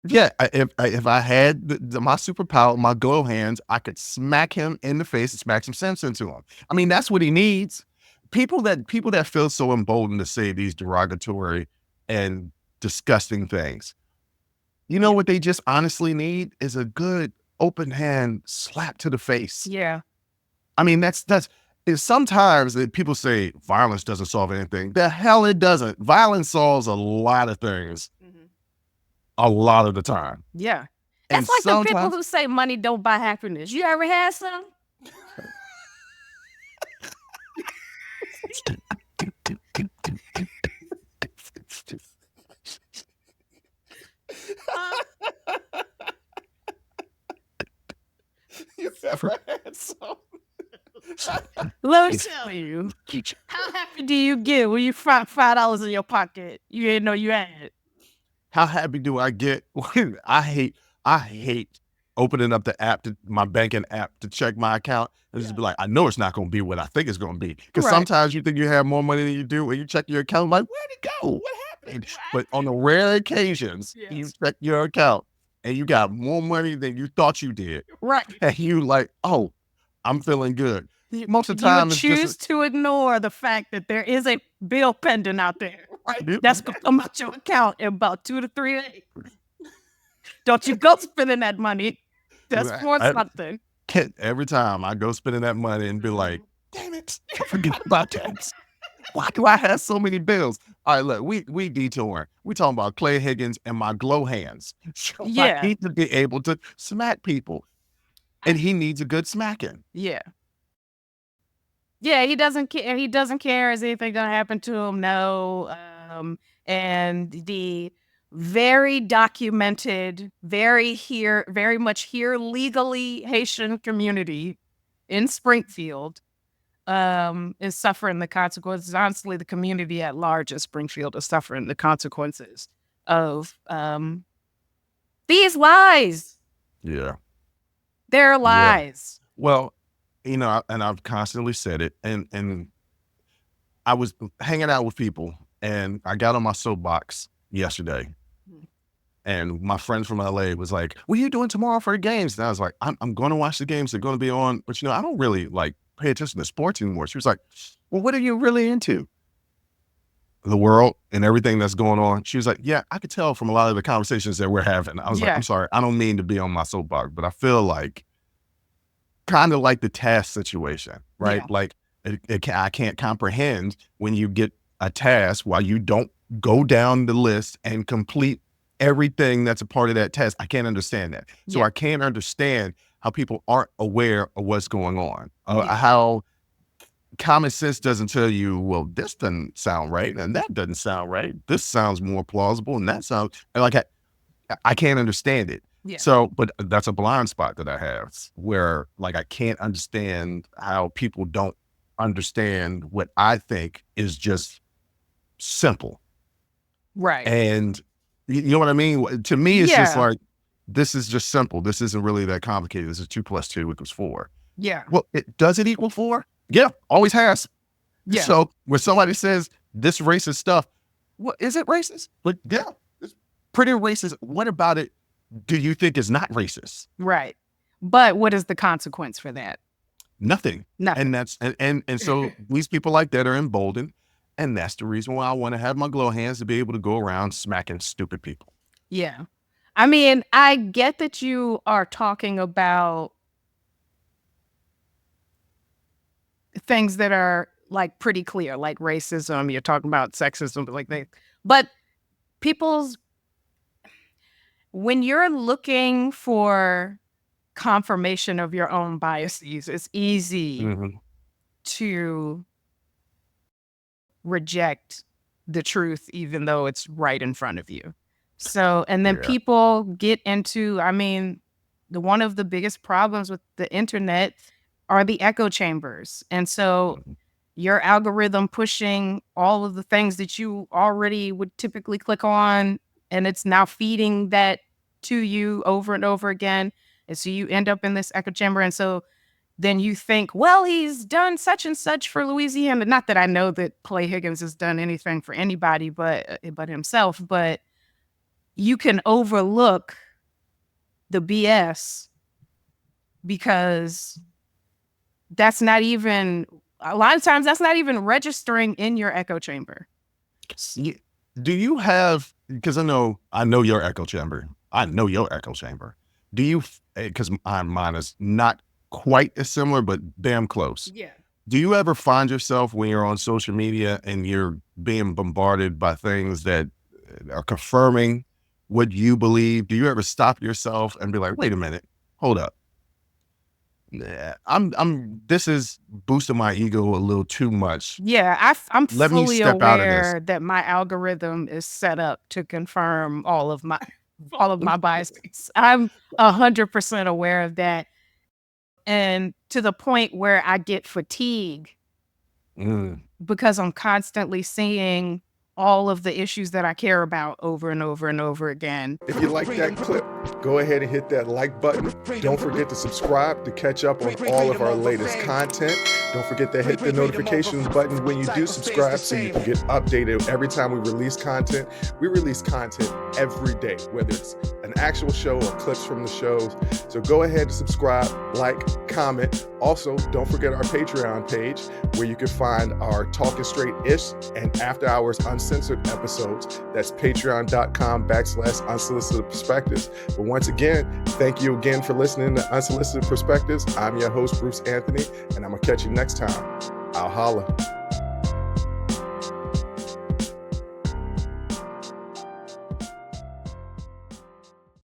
Yeah, if I had my superpower, my glow hands, I could smack him in the face and smack some sense into him. I mean, that's what he needs. People that feel so emboldened to say these derogatory and disgusting things. You know Yeah. what they just honestly need is a good open hand slap to the face. Yeah. I mean, that's is sometimes that people say violence doesn't solve anything. The hell it doesn't. Violence solves a lot of things Mhm. a lot of the time. Yeah. And That's like the people sometimes who say money don't buy happiness. You ever had some? you've never had some. Let me tell you, how happy do you get when you find $5 in your pocket you didn't know you had? How happy do I get? I hate opening up the app to my banking app to check my account and just be like, I know it's not going to be what I think it's going to be. Because Right. sometimes you think you have more money than you do, and you check your account, like, where'd it go? What happened? But on the rare occasions, you Yes. check your account and you got more money than you thought you did, Right. and you like, oh, I'm feeling good. Most of the You time, would it's just choose to ignore the fact that there is a bill pending out there. right. That's going to come out your account in about 2 to 3 days. Don't you go spending that money. That's for something. Every time I go spending that money and be like, damn it, I forget about that. Why do I have so many bills? All right, look, we detouring. We talking about Clay Higgins and my glow hands. So I Yeah. need to be able to smack people, and he needs a good smacking. Yeah. Yeah, he doesn't care. He doesn't care. Is anything gonna happen to him? No. And the very documented, very much here legally Haitian community in Springfield is suffering the consequences. Honestly, the community at large in Springfield is suffering the consequences of these lies. Yeah, They're yeah. lies. Well, and I've constantly said it, and I was hanging out with people, and I got on my soapbox yesterday. And my friend from LA was like, what are you doing tomorrow for the games? And I was like, I'm going to watch the games. They're going to be on. But, I don't really like pay attention to sports anymore. She was like, well, what are you really into? The world and everything that's going on. She was like, yeah, I could tell from a lot of the conversations that we're having. I was like, Yeah. I'm sorry. I don't mean to be on my soapbox, but I feel like kind of like the task situation, right? Yeah. Like I can't comprehend when you get a task while you don't go down the list and complete everything that's a part of that task. I can't understand that. So Yeah. I can't understand how people aren't aware of what's going on. Yeah. How common sense doesn't tell you, well, this doesn't sound right, and that doesn't sound right. This sounds more plausible, and that sounds and like I can't understand it. Yeah. So, but that's a blind spot that I have where like I can't understand how people don't understand what I think is just simple. Right. And you know what I mean? To me, it's just Yeah. like, this is just simple. This isn't really that complicated. This is 2 + 2 = 4. Yeah. Well, does it equal 4? Yeah, always has. Yeah. So when somebody says this racist stuff, what is it racist? Like, yeah, it's pretty racist. What about it do you think is not racist? Right. But what is the consequence for that? Nothing. Nothing. And that's and so these people like that are emboldened. And that's the reason why I want to have my glow hands to be able to go around smacking stupid people. Yeah. I mean, I get that you are talking about things that are like pretty clear, like racism, you're talking about sexism, like that. But when you're looking for confirmation of your own biases, it's easy Mhm. to reject the truth, even though it's right in front of you. So, and then Yeah. people get into, I mean, one of the biggest problems with the internet are the echo chambers. And so your algorithm pushing all of the things that you already would typically click on, and it's now feeding that to you over and over again. And so you end up in this echo chamber. And so then you think, well, he's done such and such for Louisiana. Not that I know that Clay Higgins has done anything for anybody but himself, but you can overlook the BS because that's not even, a lot of times that's not even registering in your echo chamber. Do you have, because I know your echo chamber. I know your echo chamber. Do you, because mine is not quite as similar, but damn close. Yeah. Do you ever find yourself when you're on social media and you're being bombarded by things that are confirming what you believe? Do you ever stop yourself and be like, wait a minute, hold up. This is boosting my ego a little too much. Yeah, I'm Let me fully step out of this. aware that my algorithm is set up to confirm all of my biases. I'm 100% aware of that. And to the point where I get fatigue because I'm constantly seeing all of the issues that I care about over and over and over again. If you like that clip, go ahead and hit that like button. Don't forget to subscribe to catch up on all of our latest content. Don't forget to hit the notifications button when you do subscribe so you can get updated every time we release content. We release content every day, whether it's an actual show or clips from the shows. So go ahead and subscribe, like, comment. Also, don't forget our Patreon page where you can find our Talking Straight-ish and After Hours Uncensored episodes. That's patreon.com/Unsolicited Perspectives. But once again, thank you again for listening to Unsolicited Perspectives. I'm your host, Bruce Anthony, and I'm going to catch you next time. I'll holla.